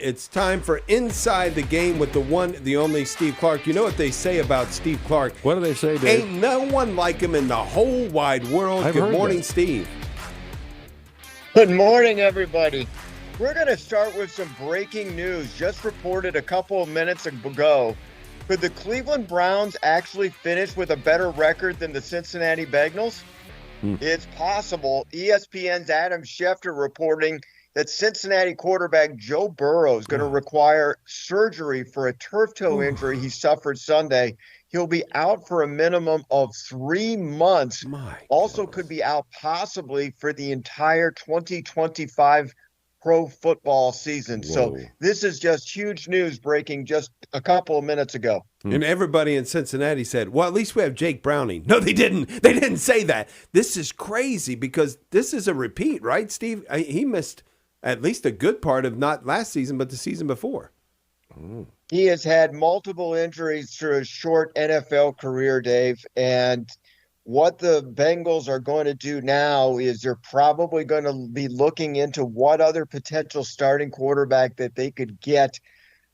It's time for Inside the Game with the one, the only Steve Clark. You know what they say about Steve Clark? What do they say, Dave? Ain't no one like him in the whole wide world. I've Good heard morning, that. Steve. Good morning, everybody. We're going to start with some breaking news just reported a couple of minutes ago. Could the Cleveland Browns actually finish with a better record than the Cincinnati Bengals? It's possible. ESPN's Adam Schefter reporting that Cincinnati quarterback Joe Burrow is going to require surgery for a turf toe injury he suffered Sunday. He'll be out for a minimum of 3 months. Also could be out possibly for the entire 2025 pro football season. Whoa. So this is just huge news breaking just a couple of minutes ago. And everybody in Cincinnati said, well, at least we have Jake Browning. No, they didn't. They didn't say that. This is crazy because this is a repeat, right, Steve? He missed at least a good part of not last season, but the season before. He has had multiple injuries through his short NFL career, Dave. And what the Bengals are going to do now is they're probably going to be looking into what other potential starting quarterback that they could get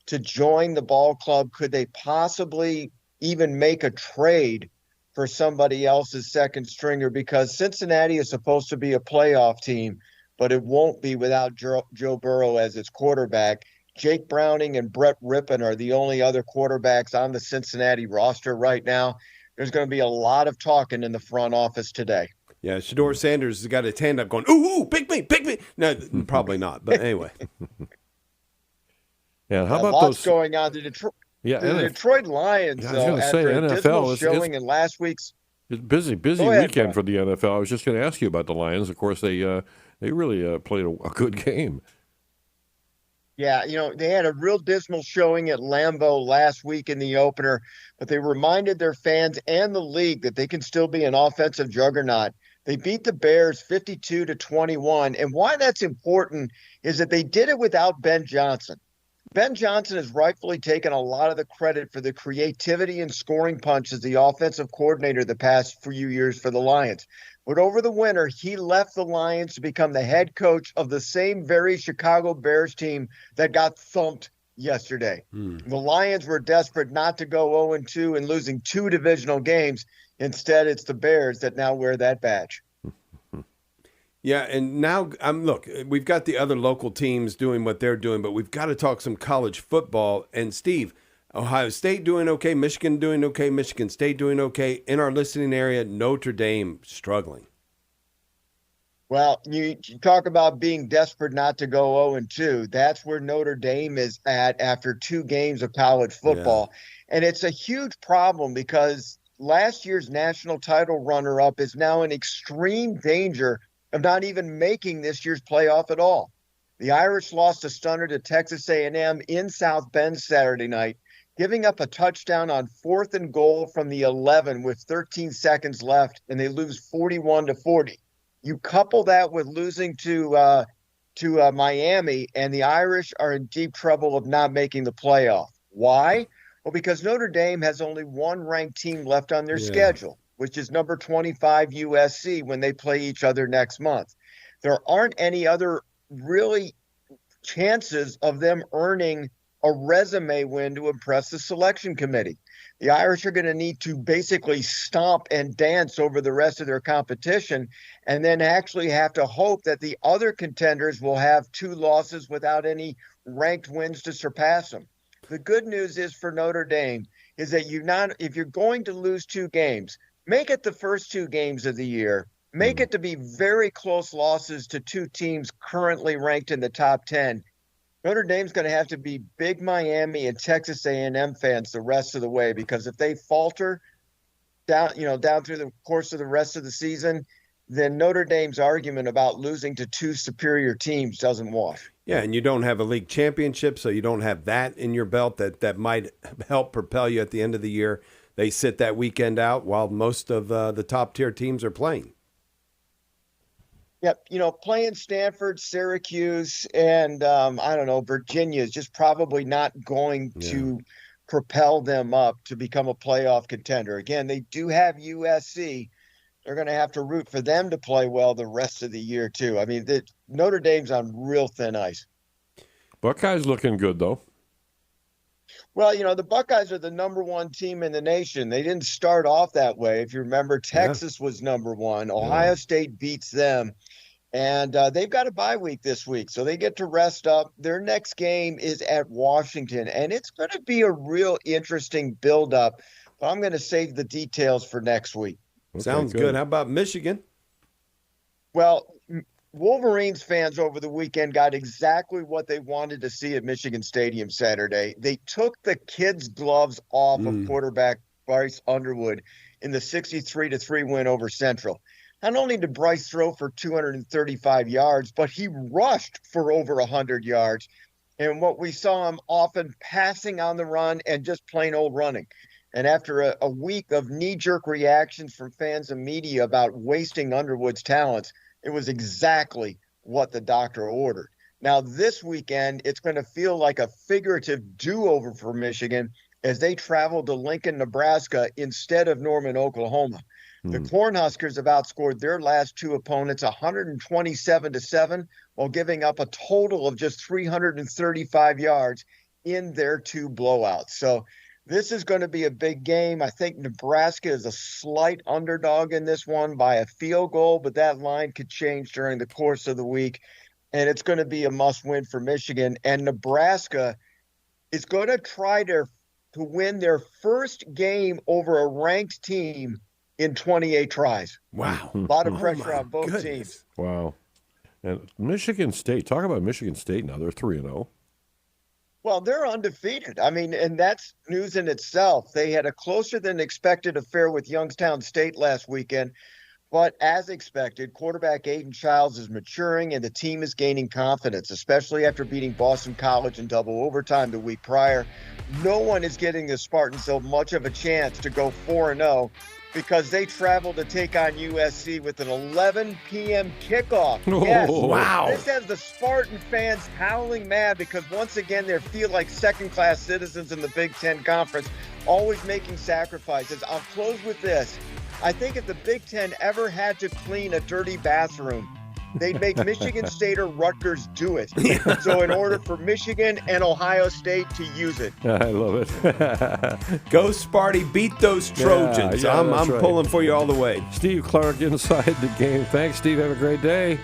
to join the ball club. Could they possibly even make a trade for somebody else's second stringer? Because Cincinnati is supposed to be a playoff team, but it won't be without Joe Burrow as its quarterback. Jake Browning and Brett Rippon are the only other quarterbacks on the Cincinnati roster right now. There's going to be a lot of talking in the front office today. Yeah, Shedeur Sanders has got his hand up going, ooh, pick me. No, probably not. But anyway. Yeah, how about lots those going on? The Detroit Lions, I was gonna say, after a NFL dismal showing in last week's. It's busy Go ahead, weekend Brian. for the NFL. I was just going to ask you about the Lions. Of course, they really played a good game. Yeah, they had a real dismal showing at Lambeau last week in the opener, but they reminded their fans and the league that they can still be an offensive juggernaut. They beat the Bears 52-21, and why that's important is that they did it without Ben Johnson. Ben Johnson has rightfully taken a lot of the credit for the creativity and scoring punch as the offensive coordinator the past few years for the Lions. But over the winter, he left the Lions to become the head coach of the same very Chicago Bears team that got thumped yesterday. The Lions were desperate not to go 0-2 and losing 2 divisional games. Instead, it's the Bears that now wear that badge. Yeah, and now, look, we've got the other local teams doing what they're doing, but we've got to talk some college football. And, Steve, Ohio State doing okay, Michigan doing okay, Michigan State doing okay. In our listening area, Notre Dame struggling. Well, you talk about being desperate not to go 0-2. That's where Notre Dame is at after 2 games of college football. Yeah. And it's a huge problem because last year's national title runner-up is now in extreme danger of not even making this year's playoff at all. The Irish lost a stunner to Texas A&M in South Bend Saturday night, giving up a touchdown on 4th and goal from the 11 with 13 seconds left, and they lose 41-40. You couple that with losing to Miami, and the Irish are in deep trouble of not making the playoff. Why? Well, because Notre Dame has only one ranked team left on their schedule, which is number 25 USC when they play each other next month. There aren't any other really chances of them earning a resume win to impress the selection committee. The Irish are going to need to basically stomp and dance over the rest of their competition and then actually have to hope that the other contenders will have 2 losses without any ranked wins to surpass them. The good news is for Notre Dame is that if you're going to lose 2 games, make it the first 2 games of the year. Make it to be very close losses to 2 teams currently ranked in the top 10. Notre Dame's going to have to be big Miami and Texas A&M fans the rest of the way, because if they falter down through the course of the rest of the season, then Notre Dame's argument about losing to 2 superior teams doesn't wash. Yeah, and you don't have a league championship, so you don't have that in your belt that might help propel you at the end of the year. They sit that weekend out while most of the top-tier teams are playing. Yep, playing Stanford, Syracuse, and Virginia is just probably not going to propel them up to become a playoff contender. Again, they do have USC. They're going to have to root for them to play well the rest of the year, too. I mean, Notre Dame's on real thin ice. Buckeyes looking good, though. Well, the Buckeyes are the number one team in the nation. They didn't start off that way. If you remember, Texas was number one. Ohio State beats them. And they've got a bye week this week, so they get to rest up. Their next game is at Washington, and it's going to be a real interesting build-up. But I'm going to save the details for next week. Okay, sounds good. How about Michigan? Well, Wolverines fans over the weekend got exactly what they wanted to see at Michigan Stadium Saturday. They took the kids' gloves off of quarterback Bryce Underwood in the 63-3 win over Central. Not only did Bryce throw for 235 yards, but he rushed for over 100 yards. And what we saw him often passing on the run and just plain old running. And after a week of knee-jerk reactions from fans and media about wasting Underwood's talents, it was exactly what the doctor ordered. Now, this weekend, it's going to feel like a figurative do-over for Michigan as they travel to Lincoln, Nebraska instead of Norman, Oklahoma. The Cornhuskers have outscored their last two opponents 127-7 while giving up a total of just 335 yards in their two blowouts. So this is going to be a big game. I think Nebraska is a slight underdog in this one by a field goal, but that line could change during the course of the week. And it's going to be a must-win for Michigan. And Nebraska is going to try to win their first game over a ranked team in 28 tries. Wow. A lot of pressure on both teams. Wow. And Michigan State, talk about Michigan State now. They're 3-0. Well, they're undefeated. I mean, and that's news in itself. They had a closer than expected affair with Youngstown State last weekend. But as expected, quarterback Aiden Childs is maturing and the team is gaining confidence, especially after beating Boston College in double overtime the week prior. No one is getting the Spartans so much of a chance to go 4-0 because they travel to take on USC with an 11 p.m. kickoff. Yes, wow. This has the Spartan fans howling mad because once again they feel like second-class citizens in the Big Ten Conference, always making sacrifices. I'll close with this. I think if the Big Ten ever had to clean a dirty bathroom, they'd make Michigan State or Rutgers do it. So in order for Michigan and Ohio State to use it. I love it. Go Sparty, beat those Trojans. Yeah, I'm right. pulling for you all the way. Steve Clark inside the game. Thanks, Steve. Have a great day.